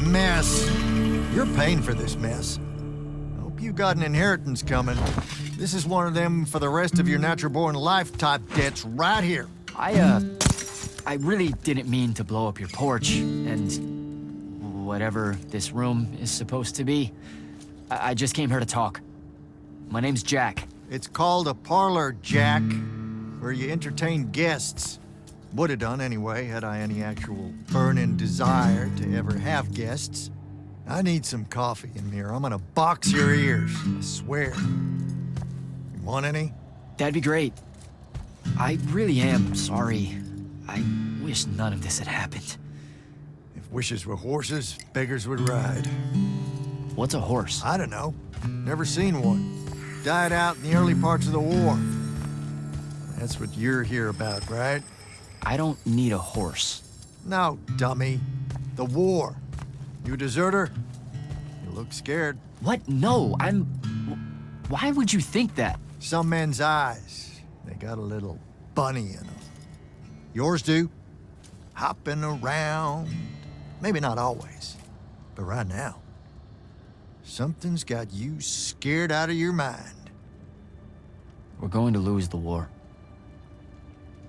mess. You're paying for this mess. Hope you got an inheritance coming. This is one of them for the rest of your natural-born life type debts right here. I really didn't mean to blow up your porch, and whatever this room is supposed to be. I just came here to talk. My name's Jack. It's called a parlor, Jack, where you entertain guests. Would have done anyway, had I any actual burning desire to ever have guests. I need some coffee in here. I'm gonna box your ears, I swear. You want any? That'd be great. I really am sorry. I wish none of this had happened. If wishes were horses, beggars would ride. What's a horse? I don't know. Never seen one. Died out in the early parts of the war. That's what you're here about, right? I don't need a horse. No, dummy. The war. You a deserter? You look scared. What? No, I'm... Why would you think that? Some men's eyes, they got a little bunny in them. Yours do. Hopping around. Maybe not always, but right now. Something's got you scared out of your mind. We're going to lose the war.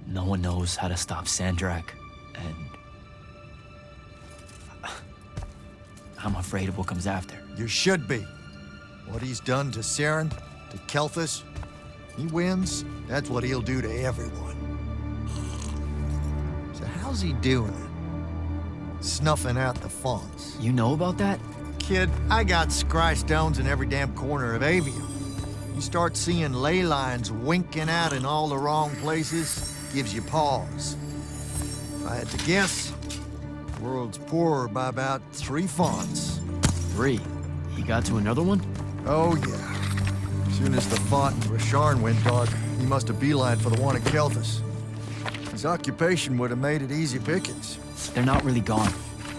No one knows how to stop Sandrak, and... I'm afraid of what comes after. You should be. What he's done to Saren, to Kelthus, he wins, that's what he'll do to everyone. So how's he doing it? Snuffing out the fonts. You know about that? Kid, I got scry stones in every damn corner of Aveum. You start seeing ley lines winking out in all the wrong places, gives you pause. If I had to guess, the world's poorer by about 3 fonts. 3? He got to another one? Oh, yeah. As soon as the font in Rasharn went dark, he must have beelined for the one in Kelthus. His occupation would have made it easy pickings. They're not really gone.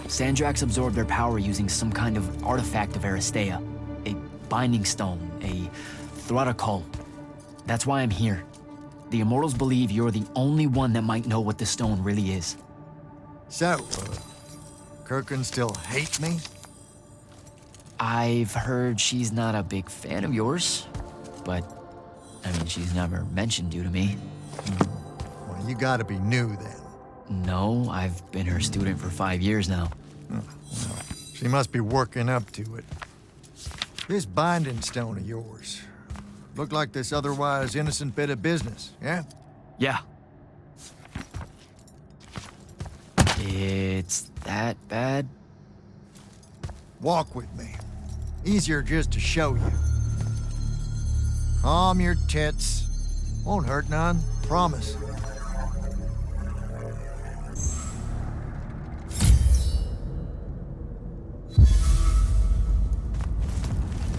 Sandrak's absorbed their power using some kind of artifact of Aristea. A binding stone, a Throttacol. That's why I'm here. The Immortals believe you're the only one that might know what the stone really is. So, Kirkin still hate me? I've heard she's not a big fan of yours, but, I mean, she's never mentioned you to me. Well, you gotta be new then. No, I've been her student for 5 years now. Well, she must be working up to it. This binding stone of yours, looked like this otherwise innocent bit of business, yeah? Yeah. It's that bad? Walk with me. Easier just to show you. Calm your tits. Won't hurt none, promise.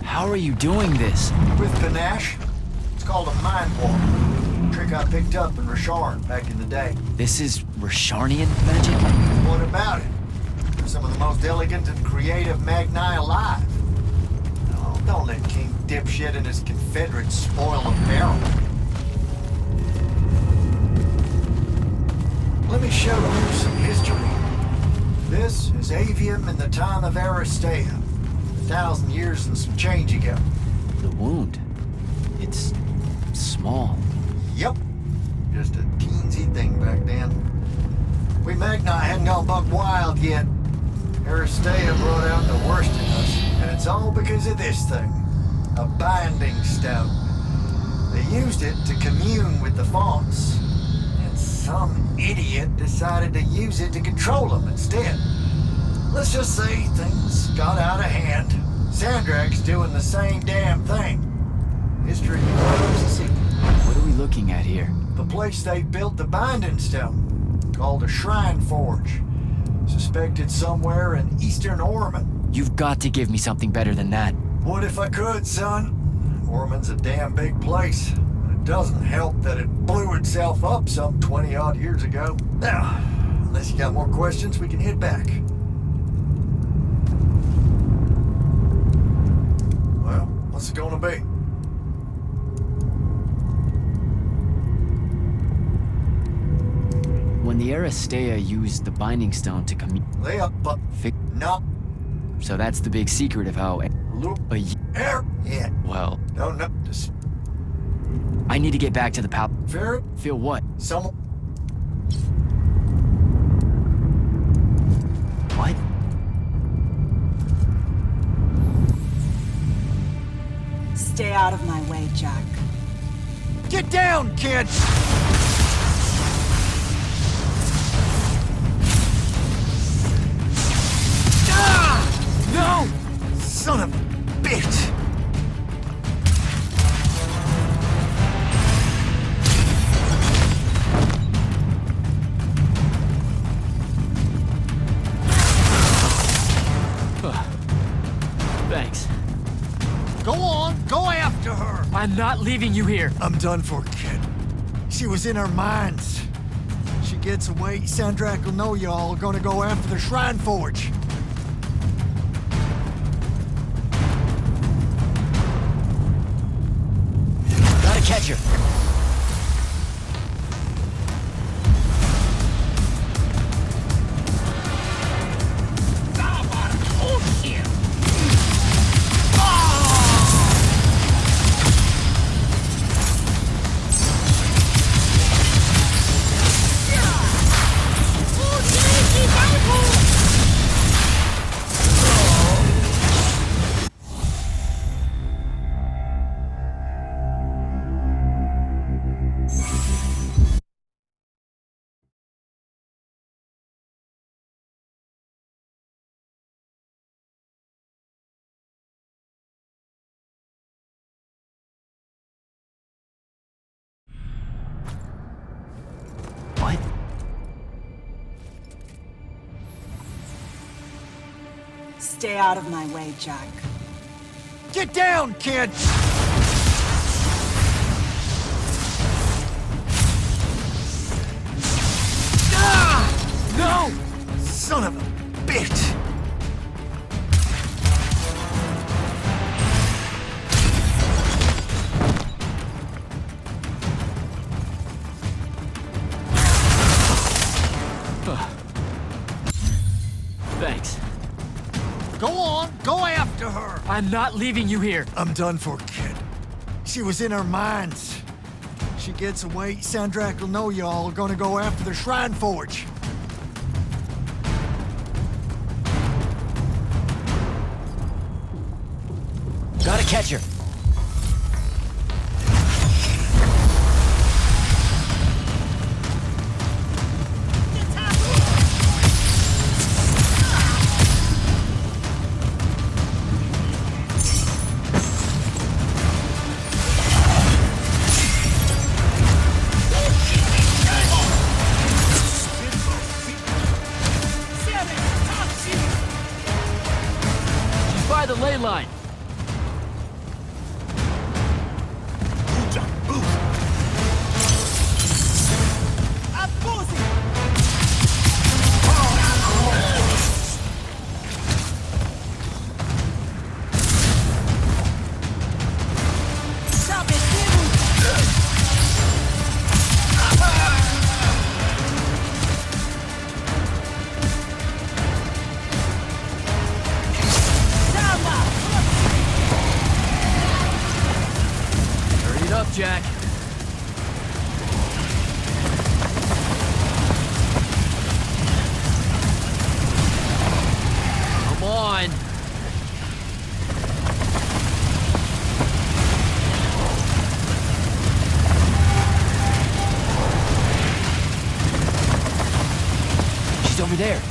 How are you doing this? With panache. It's called a mind warp. Trick I picked up in Rasharn back in the day. This is Rasharnian magic? What about it? They're some of the most elegant and creative Magni alive. Oh, don't let King Dipshit and his Confederates spoil the barrel. Let me show you some history. This is Aveum in the time of Aristea. 1,000 years and some change ago. The wound. It's small. Yep. Just a teensy thing back then. We Magni hadn't gone buck wild yet. Aristea brought out the worst in us, and it's all because of this thing. A binding stone. They used it to commune with the fonts, and some idiot decided to use it to control them instead. Let's just say things got out of hand. Sandrak's doing the same damn thing. History is a secret. What are we looking at here? The place they built the binding stone, called a shrine forge. Suspected somewhere in eastern Orman. You've got to give me something better than that. What if I could, son? Orman's a damn big place. It doesn't help that it blew itself up some 20-odd years ago. Now, unless you got more questions, we can head back. Well, what's it gonna be? When the Aristea used the binding stone to Lay up, but Fic- no. So that's the big secret of how... Air. Yeah. Well, No, no. Just I need to get back to the pal... very. Feel what? Someone. What? Stay out of my way, Jack. Get down, kid! No! Son of a bitch! Thanks. Go on, go after her! I'm not leaving you here. I'm done for, kid. She was in our minds. She gets away, Sandrak will know y'all are gonna go after the Shrine Forge. Gotta catch her. What? Stay out of my way, Jack. Get down, kid! No! Son of a bitch! Thanks. Go on, go after her! I'm not leaving you here. I'm done for, kid. She was in our minds. She gets away, Sandrak will know y'all are gonna go after the Shrine Forge. Gotta catch her. She's by the ley line. Hurry it up, Jack. Come on. She's over there.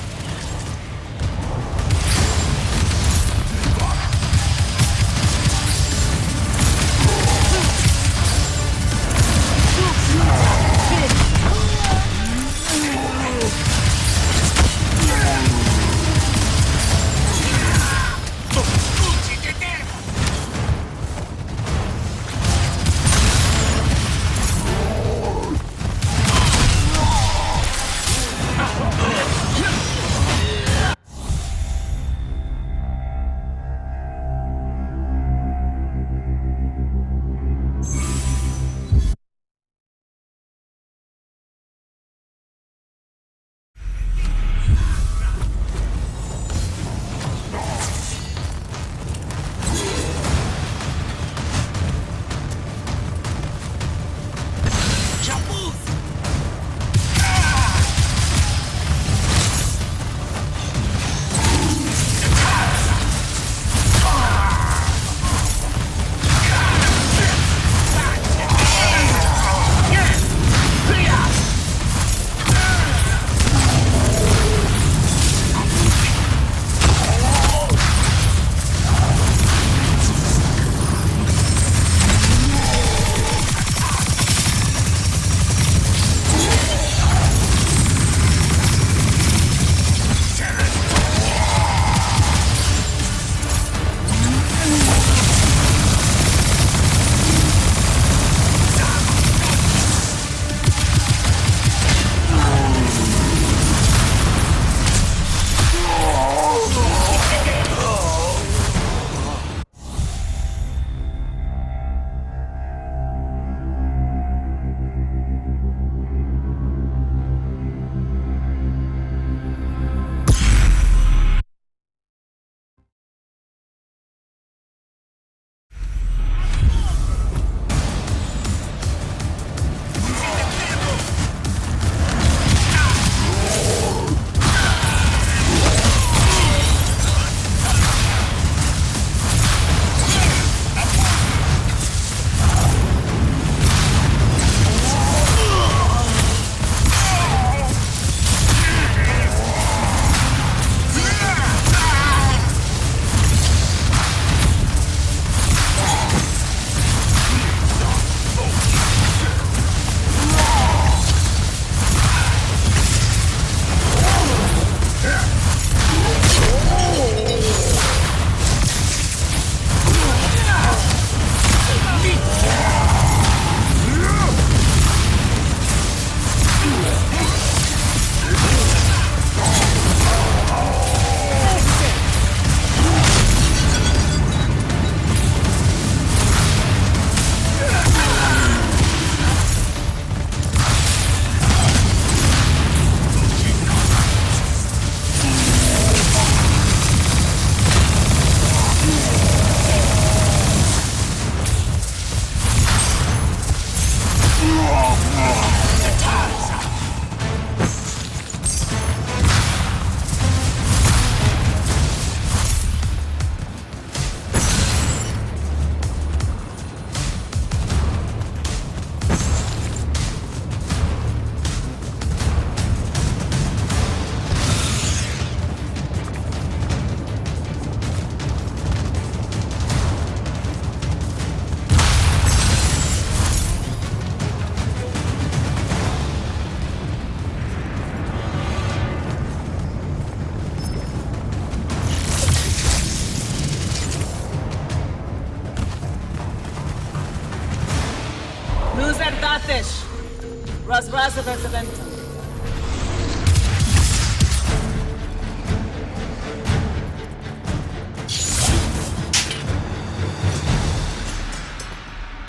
Razrazaventum.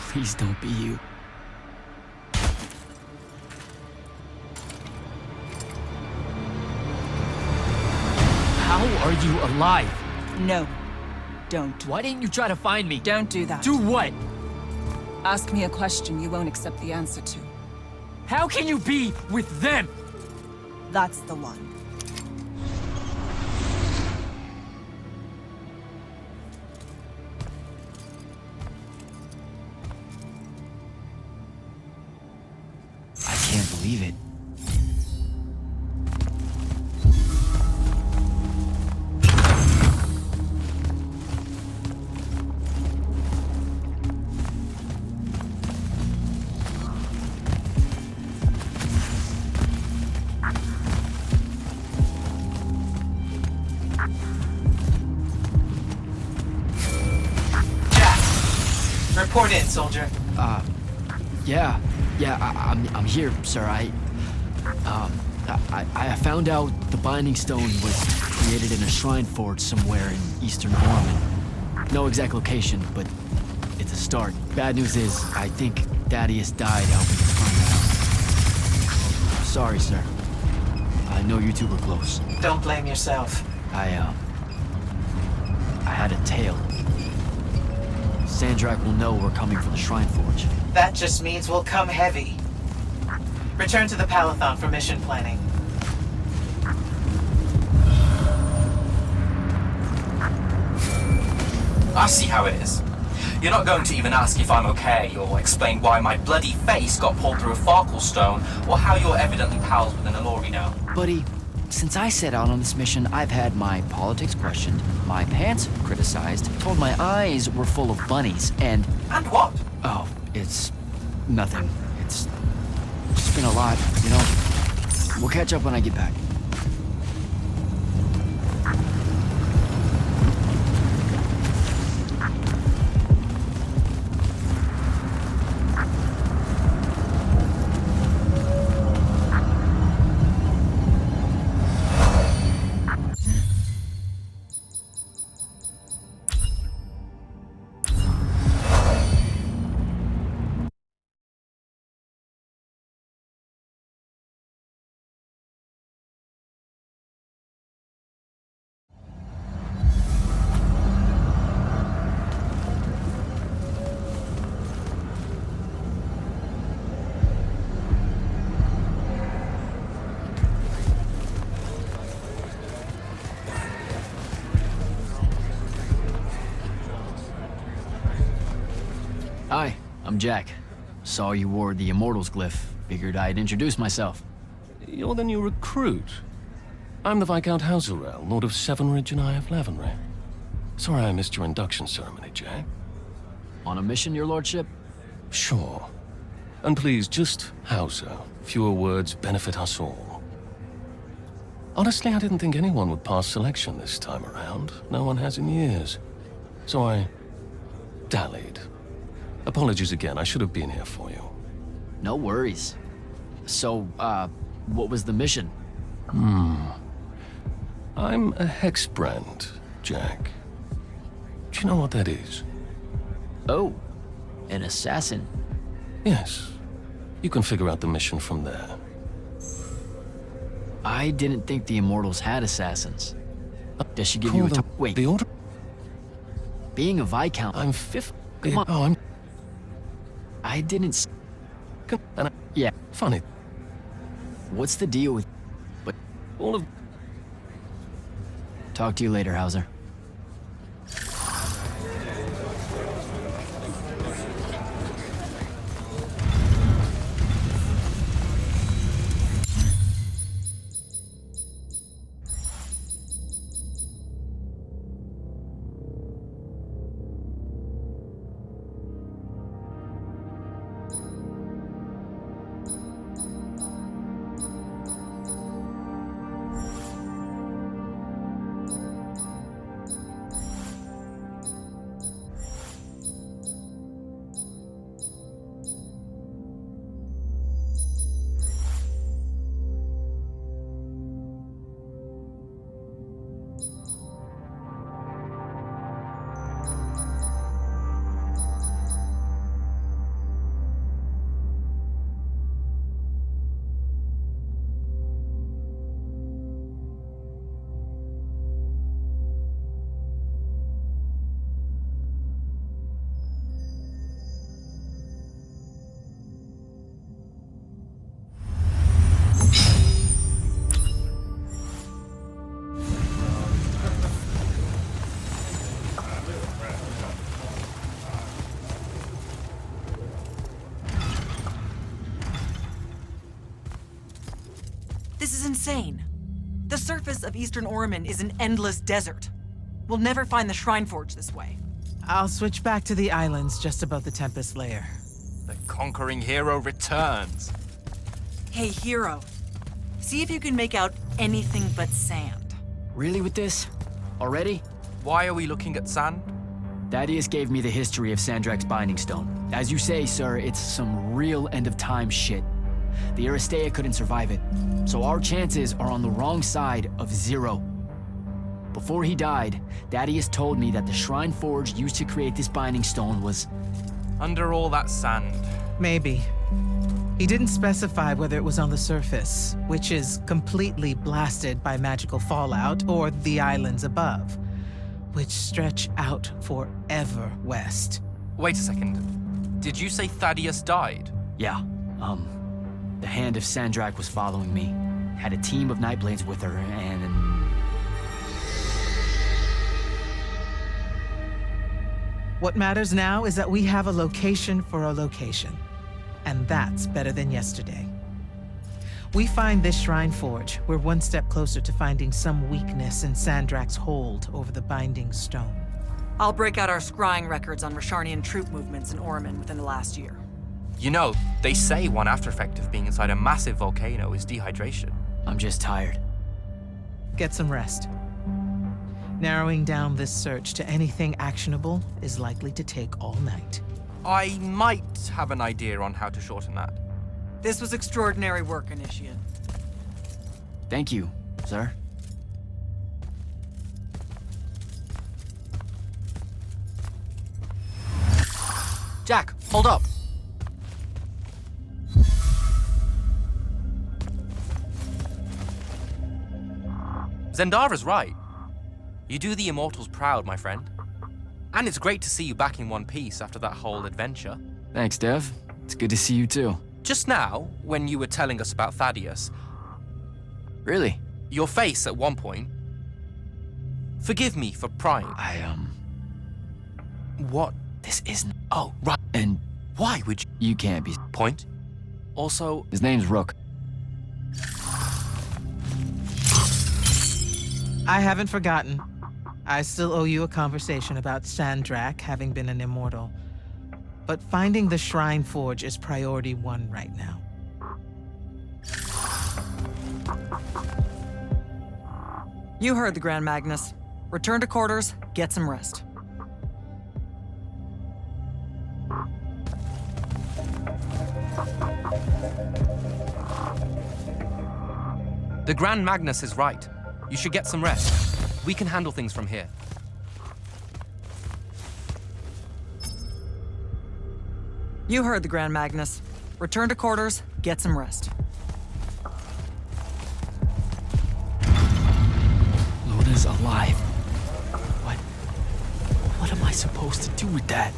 Please don't be you. How are you alive? No, don't. Why didn't you try to find me? Don't do that. Do what? Ask me a question you won't accept the answer to. How can you be with them? That's the one. I can't believe it. Report in, soldier. I'm here, sir. I found out the Binding Stone was created in a shrine forge somewhere in Eastern Orman. No exact location, but it's a start. Bad news is, I think Thaddeus died helping us find that out. Sorry, sir. I know you two were close. Don't blame yourself. I had a tail. Sandrak will know we're coming for the Shrine Forge. That just means we'll come heavy. Return to the Palathon for mission planning. I see how it is. You're not going to even ask if I'm okay, or explain why my bloody face got pulled through a Farkle stone, or how you're evidently pals with an Alori now. Buddy, since I set out on this mission, I've had my politics questioned, my pants criticized, told my eyes were full of bunnies, and... And what? Oh, it's... nothing. It's just been a lot, you know? We'll catch up when I get back. Hi, I'm Jack. Saw you wore the Immortals glyph. Figured I'd introduce myself. You're the new recruit. I'm the Viscount Hauserel, Lord of Severnridge and I of Lavenry. Sorry I missed your induction ceremony, Jack. On a mission, your lordship? Sure. And please, just Hauser. Fewer words benefit us all. Honestly, I didn't think anyone would pass selection this time around. No one has in years. So I dallied. Apologies again, I should have been here for you. No worries. So, what was the mission? I'm a hexbrand, Jack. Do you know what that is? Oh, an assassin. Yes. You can figure out the mission from there. I didn't think the Immortals had assassins. Does she give you Call a them wait, the order. being a Viscount, I'm fifth. Come on. Oh, I'm. I didn't... And Yeah, funny. what's the deal with... But All of. talk to you later, Hauser. This is insane. The surface of Eastern Orman is an endless desert. We'll never find the Shrine Forge this way. I'll switch back to the islands just above the Tempest layer. The conquering hero returns. Hey, Hero. See if you can make out anything but sand. Really with this? Already? Why are we looking at sand? Thaddeus gave me the history of Sandrak's Binding Stone. As you say, sir, it's some real end-of-time shit. The Aristea couldn't survive it, so our chances are on the wrong side of 0. Before he died, Thaddeus told me that the Shrine Forge used to create this Binding Stone was... Under all that sand. Maybe. He didn't specify whether it was on the surface, which is completely blasted by magical fallout, or the islands above, which stretch out forever west. Wait a second. Did you say Thaddeus died? Yeah, the Hand of Sandrak was following me. Had a team of Nightblades with her, and... What matters now is that we have a location for a location. And that's better than yesterday. We find this Shrine Forge, we're one step closer to finding some weakness in Sandrak's hold over the Binding Stone. I'll break out our scrying records on Rasharnian troop movements in Orman within the last year. You know, they say one after effect of being inside a massive volcano is dehydration. I'm just tired. Get some rest. Narrowing down this search to anything actionable is likely to take all night. I might have an idea on how to shorten that. This was extraordinary work, Initiate. Thank you, sir. Jack, hold up. Zendara's right. You do the Immortals proud, my friend. And it's great to see you back in one piece after that whole adventure. Thanks, Dev. It's good to see you too. Just now, when you were telling us about Thaddeus, Really? your face at one point... Forgive me for prying. What? This isn't... Oh, right. And Why would you... you can't be... Point? Also, His name's Rook. I haven't forgotten. I still owe you a conversation about Sandrak having been an immortal. But finding the Shrine Forge is priority 1 right now. You heard the Grand Magnus. Return to quarters, get some rest. the Grand Magnus is right. You should get some rest. We can handle things from here. You heard the Grand Magnus. Return to quarters, get some rest. Luna's alive. What am I supposed to do with that?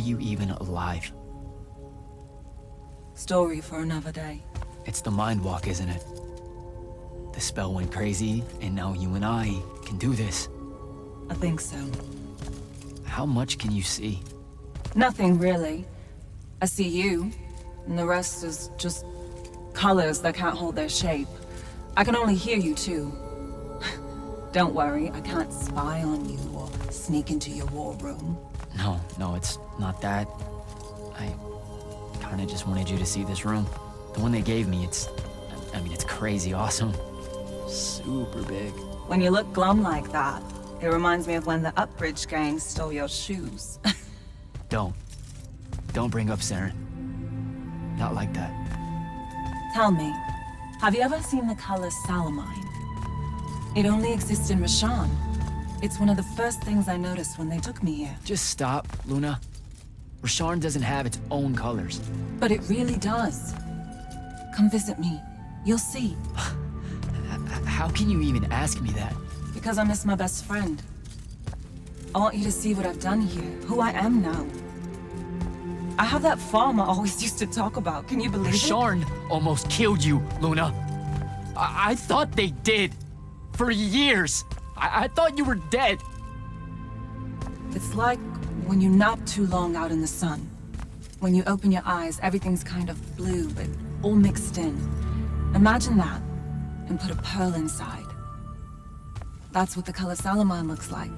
you even alive? Story for another day. It's the mind walk, isn't it? The spell went crazy, and now you and I can do this. I think so. How much can you see? Nothing really. I see you, and the rest is just colors that can't hold their shape. I can only hear you too. Don't worry, I can't spy on you or sneak into your war room. No, it's not that. I kinda just wanted you to see this room. The one they gave me, it's crazy awesome. Super big. When you look glum like that, it reminds me of when the Upbridge gang stole your shoes. Don't bring up Saren. Not like that. Tell me, have you ever seen the color Salamine? It only exists in Rashan. It's one of the first things I noticed when they took me here. Just stop, Luna. Rasharn doesn't have its own colors. But it really does. Come visit me. You'll see. How can you even ask me that? Because I miss my best friend. I want you to see what I've done here, who I am now. I have that farm I always used to talk about. Can you believe it? Rasharn almost killed you, Luna. I thought they did. For years. I thought you were dead. It's like when you nap too long out in the sun. When you open your eyes, everything's kind of blue, but all mixed in. Imagine that, and put a pearl inside. That's what the color Salamine looks like.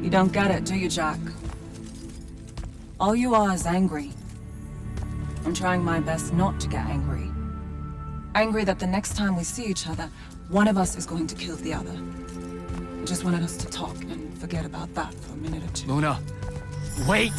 You don't get it, do you, Jack? All you are is angry. I'm trying my best not to get angry. Angry that the next time we see each other, one of us is going to kill the other. I just wanted us to talk and forget about that for a minute or two. Luna, wait!